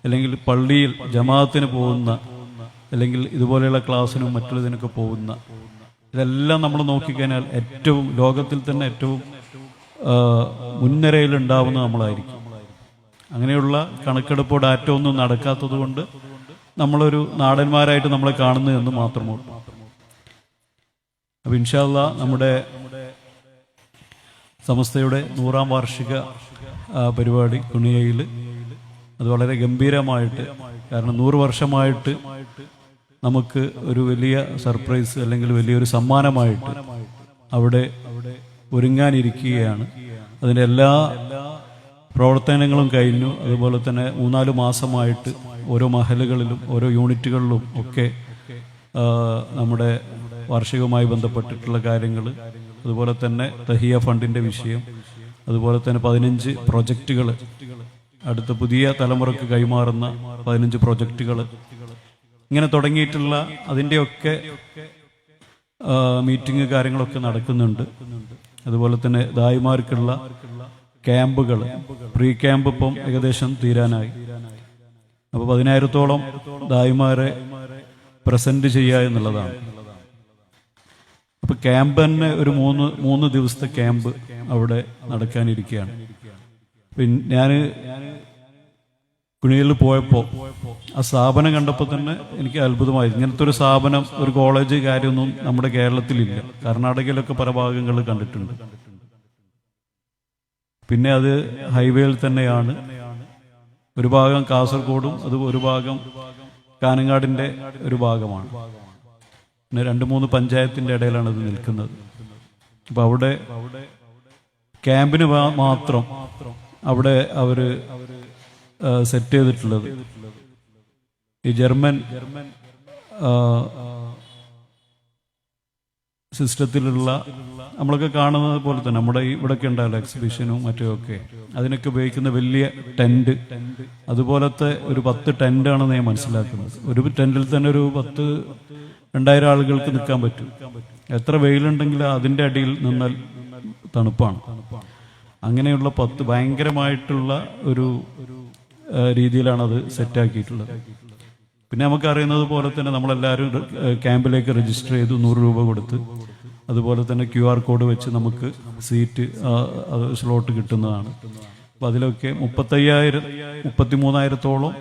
അല്ലെങ്കിൽ പള്ളിയിൽ ജമാഅത്തിന് പോകുന്ന, അല്ലെങ്കിൽ ഇതുപോലെയുള്ള ക്ലാസ്സിനും മറ്റുള്ളതിനൊക്കെ പോകുന്ന, ഇതെല്ലാം നമ്മൾ നോക്കിക്കഴിഞ്ഞാൽ ഏറ്റവും ലോകത്തിൽ തന്നെ ഏറ്റവും മുൻനിരയിൽ ഉണ്ടാവുന്ന നമ്മളായിരിക്കും. അങ്ങനെയുള്ള കണക്കെടുപ്പോ ഡാറ്റ ഒന്നും നടക്കാത്തത് കൊണ്ട് നമ്മളൊരു നാടന്മാരായിട്ട് നമ്മളെ കാണുന്നു എന്ന് മാത്രമേ. അപ്പോൾ ഇൻഷാ അല്ലാഹ് നമ്മുടെ സമസ്തയുടെ 100ാം വാർഷിക പരിപാടി കുണിയയിൽ അത് വളരെ ഗംഭീരമായിട്ട്, കാരണം 100 വർഷമായിട്ട് നമുക്ക് ഒരു വലിയ സർപ്രൈസ് അല്ലെങ്കിൽ വലിയൊരു സമ്മാനമായിട്ട് അവിടെ ഒരുങ്ങാനിരിക്കുകയാണ്. അതിൻ്റെ എല്ലാ പ്രവർത്തനങ്ങളും കഴിഞ്ഞു. അതുപോലെ തന്നെ 3-4 മാസമായിട്ട് ഓരോ മഹലുകളിലും ഓരോ യൂണിറ്റുകളിലും ഒക്കെ നമ്മുടെ വാർഷികവുമായി ബന്ധപ്പെട്ടിട്ടുള്ള കാര്യങ്ങൾ, അതുപോലെ തന്നെ തഹിയ ഫണ്ടിൻ്റെ വിഷയം, അതുപോലെ തന്നെ 15 പ്രൊജക്റ്റുകൾ, അടുത്ത പുതിയ തലമുറക്ക് കൈമാറുന്ന 15 പ്രൊജക്റ്റുകൾ, ഇങ്ങനെ തുടങ്ങിയിട്ടുള്ള അതിൻ്റെയൊക്കെ മീറ്റിംഗ് കാര്യങ്ങളൊക്കെ നടക്കുന്നുണ്ട്. അതുപോലെ തന്നെ ദായിമാർക്കുള്ള ക്യാമ്പുകൾ, പ്രീ ക്യാമ്പ് ഇപ്പം ഏകദേശം തീരാനായി. അപ്പോൾ 10,000-ഓളം ദായിമാരെ പ്രസന്റ് ചെയ്യുക എന്നുള്ളതാണ്. അപ്പോൾ ക്യാമ്പ് തന്നെ ഒരു 3 ദിവസത്തെ ക്യാമ്പ് അവിടെ നടക്കാനിരിക്കുകയാണ്. പിന്നെ ഞാൻ കുണിയിൽ പോയപ്പോൾ ആ സ്ഥാപനം കണ്ടപ്പോൾ തന്നെ എനിക്ക് അത്ഭുതമായി. ഇങ്ങനത്തെ ഒരു സ്ഥാപനം, ഒരു കോളേജ് കാര്യമൊന്നും നമ്മുടെ കേരളത്തിലില്ല. കർണാടകയിലൊക്കെ പല ഭാഗങ്ങളിൽ കണ്ടിട്ടുണ്ട്. പിന്നെ അത് ഹൈവേയിൽ തന്നെയാണ്. ഒരു ഭാഗം കാസർഗോഡും അത് ഒരു ഭാഗം കാനങ്ങാടിൻ്റെ ഒരു ഭാഗമാണ്. പിന്നെ 2-3 പഞ്ചായത്തിൻ്റെ ഇടയിലാണ് ഇത് നിൽക്കുന്നത്. അപ്പം അവിടെ ക്യാമ്പിന് മാത്രം അവിടെ അവർ സെറ്റ് ചെയ്തിട്ടുള്ളത് ഈ ജർമ്മൻ സിസ്റ്റത്തിലുള്ള, നമ്മളൊക്കെ കാണുന്നത് പോലെ തന്നെ നമ്മുടെ ഇവിടെയൊക്കെ ഉണ്ടാവില്ല എക്സിബിഷനും മറ്റുമൊക്കെ, അതിനൊക്കെ ഉപയോഗിക്കുന്ന വലിയ ടെന്റ്, അതുപോലത്തെ ഒരു 10 ടെന്റാണെന്ന് ഞാൻ മനസ്സിലാക്കുന്നത്. ഒരു ടെന്റിൽ തന്നെ ഒരു 10,000-2,000 ആളുകൾക്ക് നിൽക്കാൻ പറ്റും. എത്ര വെയിലുണ്ടെങ്കിലും അതിൻ്റെ അടിയിൽ നിന്നാൽ തണുപ്പാണ്. അങ്ങനെയുള്ള 10 ഭയങ്കരമായിട്ടുള്ള ഒരു രീതിയിലാണത് സെറ്റാക്കിയിട്ടുള്ളത്. പിന്നെ നമുക്കറിയുന്നത് പോലെ തന്നെ നമ്മളെല്ലാവരും ക്യാമ്പിലേക്ക് രജിസ്റ്റർ ചെയ്തു, 100 രൂപ കൊടുത്ത്. അതുപോലെ തന്നെ QR കോഡ് വെച്ച് നമുക്ക് സീറ്റ് സ്ലോട്ട് കിട്ടുന്നതാണ്. അപ്പം അതിലൊക്കെ 33,000-ഓളം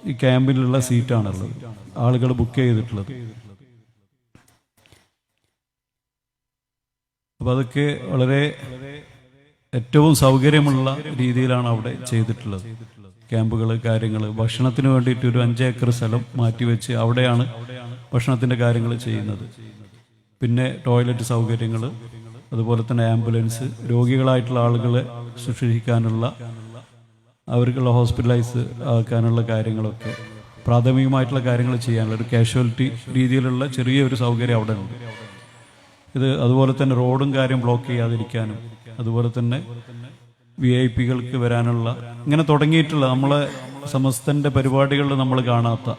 ഈ ക്യാമ്പിലുള്ള സീറ്റാണുള്ളത്, ആളുകൾ ബുക്ക് ചെയ്തിട്ടുള്ളത്. അപ്പം അതൊക്കെ വളരെ ഏറ്റവും സൗകര്യമുള്ള രീതിയിലാണ് അവിടെ ചെയ്തിട്ടുള്ളത്. ക്യാമ്പുകൾ, കാര്യങ്ങൾ, ഭക്ഷണത്തിന് വേണ്ടിയിട്ട് ഒരു 5 ഏക്കർ സ്ഥലം മാറ്റിവെച്ച് അവിടെയാണ് ഭക്ഷണത്തിൻ്റെ കാര്യങ്ങൾ ചെയ്യുന്നത്. പിന്നെ ടോയ്ലറ്റ് സൗകര്യങ്ങൾ, അതുപോലെ തന്നെ ആംബുലൻസ്, രോഗികളായിട്ടുള്ള ആളുകളെ ശുശ്രൂഷിക്കാനുള്ള, അവർക്കുള്ള ഹോസ്പിറ്റലൈസ് ആക്കാനുള്ള കാര്യങ്ങളൊക്കെ, പ്രാഥമികമായിട്ടുള്ള കാര്യങ്ങൾ ചെയ്യാനുള്ള ഒരു കാഷ്വാലിറ്റി രീതിയിലുള്ള ചെറിയൊരു സൗകര്യം അവിടെ ഉണ്ട്. ഇത് അതുപോലെ തന്നെ റോഡും കാര്യം ബ്ലോക്ക് ചെയ്യാതിരിക്കാനും, അതുപോലെ തന്നെ VIP-കൾക്ക് വരാനുള്ള, ഇങ്ങനെ തുടങ്ങിയിട്ടുള്ള നമ്മളെ സമസ്തൻ്റെ പരിപാടികളിൽ നമ്മൾ കാണാത്ത,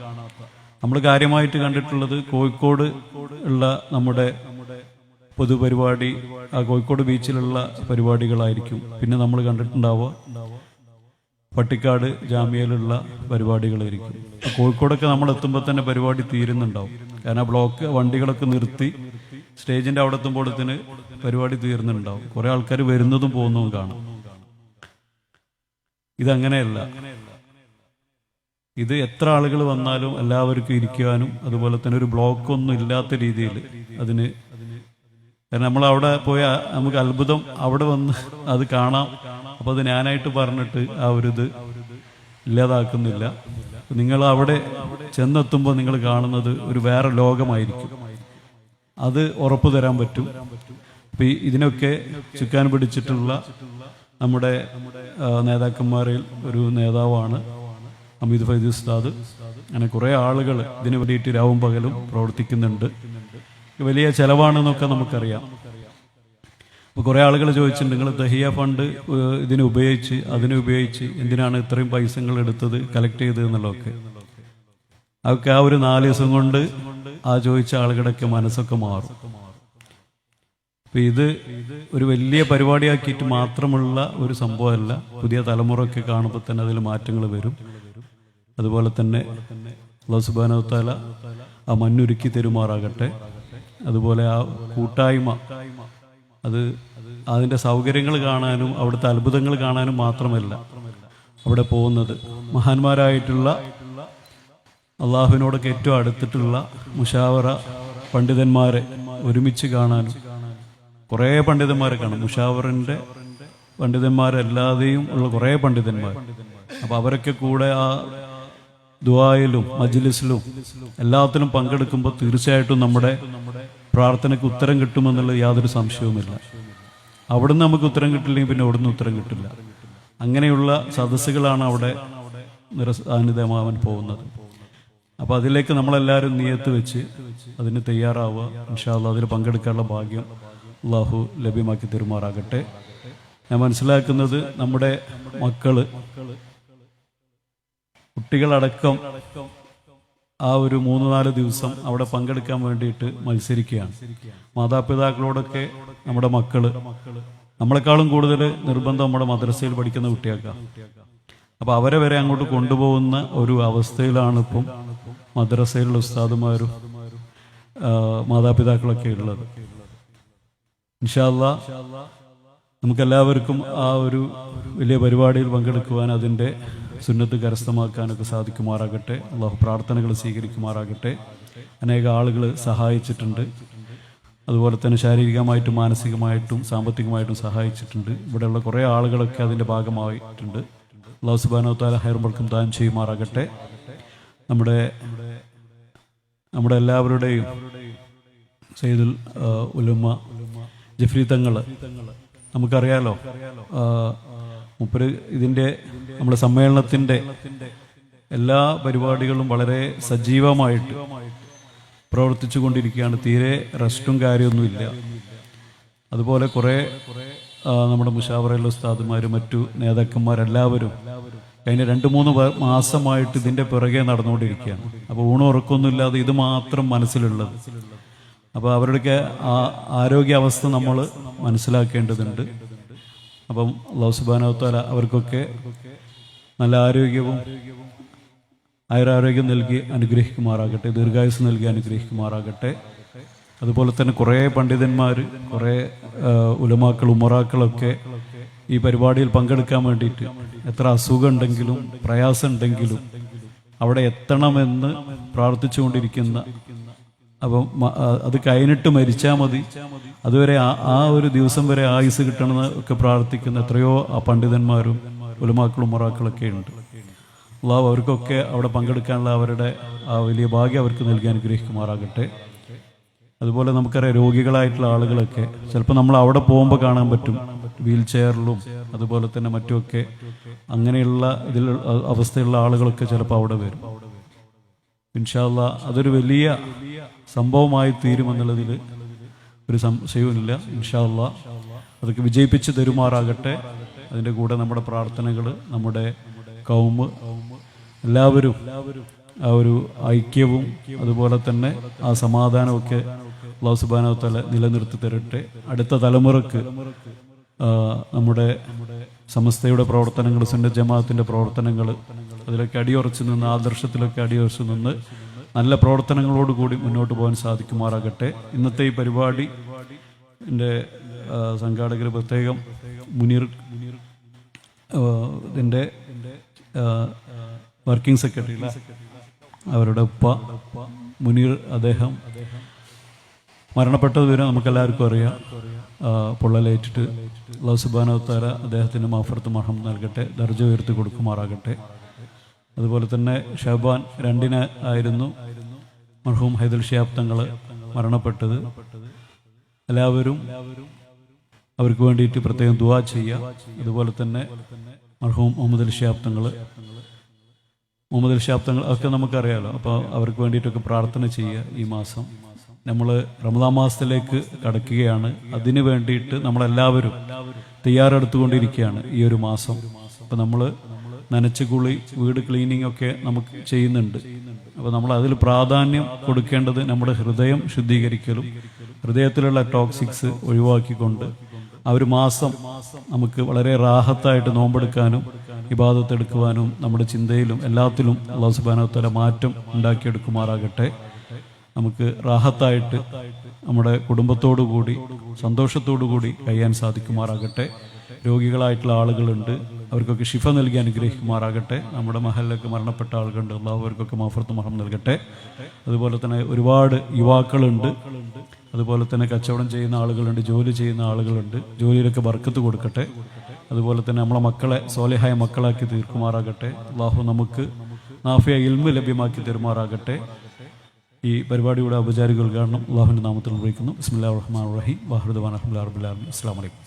നമ്മൾ കാര്യമായിട്ട് കണ്ടിട്ടുള്ളത് കോഴിക്കോട് ഉള്ള നമ്മുടെ പൊതുപരിപാടി, ആ കോഴിക്കോട് ബീച്ചിലുള്ള പരിപാടികളായിരിക്കും. പിന്നെ നമ്മൾ കണ്ടിട്ടുണ്ടാവുക പട്ടിക്കാട് ജാമ്യയിലുള്ള പരിപാടികളായിരിക്കും. കോഴിക്കോടൊക്കെ നമ്മൾ എത്തുമ്പോൾ തന്നെ പരിപാടി തീരുന്നുണ്ടാവും. കാരണം ബ്ലോക്ക് വണ്ടികളൊക്കെ നിർത്തി സ്റ്റേജിൻ്റെ അവിടെ എത്തുമ്പോഴത്തിന് പരിപാടി തീർന്നുണ്ടാവും. കുറേ ആൾക്കാർ വരുന്നതും പോകുന്നതും കാണാം. ഇതങ്ങനെയല്ല. ഇത് എത്ര ആളുകൾ വന്നാലും എല്ലാവർക്കും ഇരിക്കാനും, അതുപോലെ തന്നെ ഒരു ബ്ലോക്കൊന്നും ഇല്ലാത്ത രീതിയിൽ അതിന്, കാരണം നമ്മൾ അവിടെ പോയാൽ നമുക്ക് അത്ഭുതം, അവിടെ വന്ന് അത് കാണാം. അപ്പോൾ അത് ഞാനായിട്ട് പറഞ്ഞിട്ട് ആ ഒരു ഇത് ഇല്ലാതാക്കുന്നില്ല. നിങ്ങൾ അവിടെ ചെന്നെത്തുമ്പോൾ നിങ്ങൾ കാണുന്നത് ഒരു വേറെ ലോകമായിരിക്കും. അത് ഉറപ്പു തരാൻ പറ്റും. അപ്പം ഇതിനൊക്കെ ചുക്കാൻ പിടിച്ചിട്ടുള്ള നമ്മുടെ നേതാക്കന്മാരിൽ ഒരു നേതാവാണ് ഹമീദ് ഫൈസി ഉസ്താദ്. അങ്ങനെ കുറേ ആളുകൾ ഇതിനു വേണ്ടിയിട്ട് രാവും പകലും പ്രവർത്തിക്കുന്നുണ്ട്. വലിയ ചെലവാണെന്നൊക്കെ നമുക്കറിയാം. അപ്പോൾ കുറേ ആളുകൾ ചോദിച്ചിട്ടുണ്ട്, നിങ്ങൾ തഹിയ ഫണ്ട് അതിനുപയോഗിച്ച് എന്തിനാണ് ഇത്രയും പൈസകൾ എടുത്തത്, കളക്ട് ചെയ്തത് എന്നുള്ളതൊക്കെ. അതൊക്കെ ആ ഒരു 4 ദിവസം കൊണ്ട് ആ ചോദിച്ച ആളുകളുടെയൊക്കെ മനസ്സൊക്കെ മാറും. അപ്പം ഇത് ഒരു വലിയ പരിപാടിയാക്കിയിട്ട് മാത്രമുള്ള ഒരു സംഭവമല്ല. പുതിയ തലമുറയൊക്കെ കാണുമ്പോൾ തന്നെ അതിൽ മാറ്റങ്ങൾ വരും. അതുപോലെ തന്നെ അല്ലാഹു സുബ്ഹാനഹു വ തആല ആ മണ്ണൊരുക്കി തരുമാറാകട്ടെ. അതുപോലെ ആ കൂട്ടായ്മ, അത് അതിൻ്റെ സൗകര്യങ്ങൾ കാണാനും അവിടുത്തെ അത്ഭുതങ്ങൾ കാണാനും മാത്രമല്ല, അവിടെ പോകുന്നത്. മഹാന്മാരായിട്ടുള്ള അള്ളാഹുവിനോടൊക്കെ ഏറ്റവും അടുത്തിട്ടുള്ള മുഷാവറ പണ്ഡിതന്മാരെ ഒരുമിച്ച് കാണാനും, കുറേ പണ്ഡിതന്മാരെ കാണും. മുഷാവറിൻ്റെ പണ്ഡിതന്മാരല്ലാതെയും ഉള്ള കുറേ പണ്ഡിതന്മാർ. അപ്പോൾ അവരൊക്കെ കൂടെ ആ ദുആയിലും മജ്ലിസിലും എല്ലാത്തിലും പങ്കെടുക്കുമ്പോൾ തീർച്ചയായിട്ടും നമ്മുടെ പ്രാർത്ഥനയ്ക്ക് ഉത്തരം കിട്ടുമെന്നുള്ള യാതൊരു സംശയവുമില്ല. അവിടുന്ന് നമുക്ക് ഉത്തരം കിട്ടില്ലെങ്കിൽ പിന്നെ അവിടുന്ന് ഉത്തരം കിട്ടില്ല. അങ്ങനെയുള്ള സദസ്സുകളാണ് അവിടെ നിരസാന്നിധ്യമാവാൻ പോകുന്നത്. അപ്പോൾ അതിലേക്ക് നമ്മളെല്ലാവരും നിയത്ത് വെച്ച് അതിന് തയ്യാറാവുക. ഇൻഷാ അല്ലാഹ് അതിൽ പങ്കെടുക്കാനുള്ള ഭാഗ്യം അള്ളാഹു ലഭ്യമാക്കി തരുമാറാകട്ടെ. ഞാൻ മനസ്സിലാക്കുന്നത് നമ്മുടെ കുട്ടികളടക്കം ആ ഒരു 3-4 ദിവസം അവിടെ പങ്കെടുക്കാൻ വേണ്ടിയിട്ട് മത്സരിക്കുകയാണ്. മാതാപിതാക്കളോടൊക്കെ നമ്മുടെ മക്കള് നമ്മളെക്കാളും കൂടുതൽ നിർബന്ധം നമ്മുടെ മദ്രസയിൽ പഠിക്കുന്ന കുട്ടികൾക്കാണ്. അപ്പോൾ അവരെ വരെ അങ്ങോട്ട് കൊണ്ടുപോകുന്ന ഒരു അവസ്ഥയിലാണ് ഇപ്പം മദ്രസയിലുള്ള ഉസ്താദുമാരും മാതാപിതാക്കളൊക്കെ ഉള്ളത്. ഇൻഷാ അല്ലാഹ് നമുക്കെല്ലാവർക്കും ആ ഒരു വലിയ പരിപാടിയിൽ പങ്കെടുക്കുവാൻ, അതിൻ്റെ സുന്നത്ത് കരസ്ഥമാക്കാനൊക്കെ സാധിക്കുമാറാകട്ടെ. അള്ളാഹു പ്രാർത്ഥനകൾ സ്വീകരിക്കുമാറാകട്ടെ. അനേക ആളുകൾ സഹായിച്ചിട്ടുണ്ട്. അതുപോലെ തന്നെ ശാരീരികമായിട്ടും മാനസികമായിട്ടും സാമ്പത്തികമായിട്ടും സഹായിച്ചിട്ടുണ്ട്. ഇവിടെയുള്ള കുറേ ആളുകളൊക്കെ അതിൻ്റെ ഭാഗമായിട്ടുണ്ട്. അള്ളാഹു സുബ്ഹാനഹു വ തആല ഖൈറും ബർക്കത്തും ദാനം ചെയ്യുമാറാകട്ടെ. നമ്മുടെ എല്ലാവരുടെയും സയ്യിദുൽ ഉലമ ജഫ്രി തങ്ങൾ നമുക്കറിയാലോ. മൂപ്പര് ഇതിൻ്റെ നമ്മുടെ സമ്മേളനത്തിൻ്റെ എല്ലാ പരിപാടികളും വളരെ സജീവമായിട്ട് പ്രവർത്തിച്ചു കൊണ്ടിരിക്കുകയാണ്. തീരെ റെസ്റ്റും കാര്യമൊന്നുമില്ല. അതുപോലെ കുറേ നമ്മുടെ മുഷാവറയിലെ ഉസ്താദുമാരും മറ്റു നേതാക്കന്മാരെല്ലാവരും കഴിഞ്ഞ 2-3 മാസമായിട്ട് ഇതിൻ്റെ പിറകെ നടന്നുകൊണ്ടിരിക്കുകയാണ്. അപ്പോൾ ഊണും ഉറക്കമൊന്നുമില്ലാതെ ഇത് മാത്രം മനസ്സിലുള്ളത്. അപ്പോൾ അവരുടെയൊക്കെ ആരോഗ്യാവസ്ഥ നമ്മൾ മനസ്സിലാക്കേണ്ടതുണ്ട്. അപ്പം അല്ലാഹു സുബ്ഹാനഹു വ തആല അവർക്കൊക്കെ നല്ല ആരോഗ്യവും ആയുരാരോഗ്യം നൽകി അനുഗ്രഹിക്കുമാറാകട്ടെ. ദീർഘായുസ് നൽകി അനുഗ്രഹിക്കുമാറാകട്ടെ. അതുപോലെ തന്നെ കുറേ പണ്ഡിതന്മാർ, കുറേ ഉലമാക്കൾ, ഉമറാക്കളൊക്കെ ഈ പരിപാടിയിൽ പങ്കെടുക്കാൻ വേണ്ടിയിട്ട് എത്ര അസുഖം ഉണ്ടെങ്കിലും പ്രയാസം ഉണ്ടെങ്കിലും അവിടെ എത്തണമെന്ന് പ്രാർത്ഥിച്ചുകൊണ്ടിരിക്കുന്ന, അപ്പം അത് കഴിഞ്ഞിട്ട് മരിച്ചാൽ മതി, അതുവരെ ആ ഒരു ദിവസം വരെ ആയുസ് കിട്ടണമെന്ന് ഒക്കെ പ്രാർത്ഥിക്കുന്ന എത്രയോ ആ പണ്ഡിതന്മാരും ഉലമാക്കളും ഉമറാക്കളൊക്കെ ഉണ്ട്. അല്ലാഹു അവർക്കൊക്കെ അവിടെ പങ്കെടുക്കാനുള്ള അവരുടെ ആ വലിയ ഭാഗ്യം അവർക്ക് നൽകി അനുഗ്രഹിക്കുമാറാകട്ടെ. അതുപോലെ നമുക്കറിയാം രോഗികളായിട്ടുള്ള ആളുകളൊക്കെ ചിലപ്പോൾ നമ്മൾ അവിടെ പോകുമ്പോൾ കാണാൻ പറ്റും, വീൽ ചെയറിലും അതുപോലെ തന്നെ മറ്റുമൊക്കെ അങ്ങനെയുള്ള ഇതിൽ അവസ്ഥയുള്ള ആളുകളൊക്കെ ചിലപ്പോൾ അവിടെ വരും. ഇൻഷാ അല്ലാഹ് അതൊരു വലിയ സംഭവമായി തീരുമെന്നുള്ളതിൽ ഒരു സംശയവുമില്ല. ഇൻഷാ അല്ലാഹ് അതൊക്കെ വിജയിപ്പിച്ച് തരുമാറാകട്ടെ. അതിൻ്റെ കൂടെ നമ്മുടെ പ്രാർത്ഥനകൾ, നമ്മുടെ കൗമ് എല്ലാവരും ആ ഒരു ഐക്യവും അതുപോലെ തന്നെ ആ സമാധാനമൊക്കെ അല്ലാഹു സുബ്ഹാനഹു വ തആല നിലനിർത്തി തരട്ടെ. അടുത്ത തലമുറക്ക് നമ്മുടെ സമസ്തയുടെ പ്രവർത്തനങ്ങൾ, സുന്നത്ത് ജമാഅത്തിൻ്റെ പ്രവർത്തനങ്ങൾ, അതിലൊക്കെ അടിയുറച്ച് നിന്ന്, ആദർശത്തിലൊക്കെ അടിയുറച്ച് നിന്ന് നല്ല പ്രവർത്തനങ്ങളോടുകൂടി മുന്നോട്ട് പോകാൻ സാധിക്കുമാറാകട്ടെ. ഇന്നത്തെ ഈ പരിപാടി എൻ്റെ സംഘാടകർ, പ്രത്യേകം മുനീർ ഇതിൻ്റെ വർക്കിംഗ് സെക്രട്ടറി, അവരുടെ ഉപ്പ മുനീർ, അദ്ദേഹം മരണപ്പെട്ടത് വരെ നമുക്കെല്ലാവർക്കും അറിയാം. പൊള്ളലേറ്റിട്ട് അല്ലാഹു സുബ്ഹാനഹു വ തആല അദ്ദേഹത്തിന് മഗ്ഫിറത്ത് മർഹം നൽകട്ടെ, ദർജ ഉയർത്തി കൊടുക്കുമാറാകട്ടെ. അതുപോലെ തന്നെ ഷഅബാൻ 2 ആയിരുന്നു മർഹൂം ഹൈദൽ ശിഹാബ് തങ്ങൾ മരണപ്പെട്ടത്. എല്ലാവരും അവർക്ക് വേണ്ടിയിട്ട് പ്രത്യേകം ദുആ ചെയ്യുക. അതുപോലെ തന്നെ മർഹൂം മുഹമ്മദ് അലി ശിഹാബ് തങ്ങൾ ഒക്കെ നമുക്കറിയാമല്ലോ. അപ്പോൾ അവർക്ക് വേണ്ടിയിട്ടൊക്കെ പ്രാർത്ഥന ചെയ്യുക. ഈ മാസം നമ്മൾ റമദാൻ മാസത്തിലേക്ക് കടക്കുകയാണ്. അതിന് വേണ്ടിയിട്ട് നമ്മളെല്ലാവരും തയ്യാറെടുത്തുകൊണ്ടിരിക്കുകയാണ് ഈ ഒരു മാസം. അപ്പോൾ നമ്മൾ നനച്ചുകുളി, വീട് ക്ലീനിങ് ഒക്കെ നമുക്ക് ചെയ്യുന്നുണ്ട്. അപ്പോൾ നമ്മൾ അതിൽ പ്രാധാന്യം കൊടുക്കേണ്ടത് നമ്മുടെ ഹൃദയം ശുദ്ധീകരിക്കലും ഹൃദയത്തിലുള്ള ടോക്സിക്സ് ഒഴിവാക്കിക്കൊണ്ട് ആ ഒരു മാസം നമുക്ക് വളരെ റാഹത്തായിട്ട് നോമ്പെടുക്കാനും ഇബാദത്ത് എടുക്കുവാനും നമ്മുടെ ചിന്തയിലും എല്ലാത്തിലും അല്ലാഹു സുബ്ഹാനഹു വ തആല മാറ്റം ഉണ്ടാക്കിയെടുക്കുമാറാകട്ടെ. നമുക്ക് റാഹത്തായിട്ട് നമ്മുടെ കുടുംബത്തോടു കൂടി സന്തോഷത്തോടു കൂടി കഴിയാൻ സാധിക്കുമാറാകട്ടെ. രോഗികളായിട്ടുള്ള ആളുകളുണ്ട്, അവർക്കൊക്കെ ഷിഫ നൽകി അനുഗ്രഹിക്കുമാറാകട്ടെ. നമ്മുടെ മഹലിലൊക്കെ മരണപ്പെട്ട ആളുകളുണ്ട്, അള്ളാഹു അവർക്കൊക്കെ മഗ്ഫിറത്തും മർഹം നൽകട്ടെ. അതുപോലെ തന്നെ ഒരുപാട് യുവാക്കളുണ്ട്, അതുപോലെ തന്നെ കച്ചവടം ചെയ്യുന്ന ആളുകളുണ്ട്, ജോലി ചെയ്യുന്ന ആളുകളുണ്ട്. ജോലിയിലൊക്കെ ബർക്കത്ത് കൊടുക്കട്ടെ. അതുപോലെ തന്നെ നമ്മളെ മക്കളെ സ്വാലിഹായ മക്കളാക്കി തീർക്കുമാറാകട്ടെ. അള്ളാഹു നമുക്ക് നാഫിയ ഇൽമ് ലഭ്യമാക്കി തരുമാറാകട്ടെ. ഈ പരിപാടിയുടെ ഔപചാരിക ഉദ്ഘാടനം അള്ളാഹുവിൻ്റെ നാമത്തിൽ നിർവഹിക്കുന്നു. ബിസ്മില്ലാഹിർ റഹ്മാനിർ റഹീം. വാഹിറു ദഅ്വാനാ അൽഹംദുലില്ലാഹി റബ്ബിൽ ആലമീൻ. അസ്സലാമു അലൈക്കും.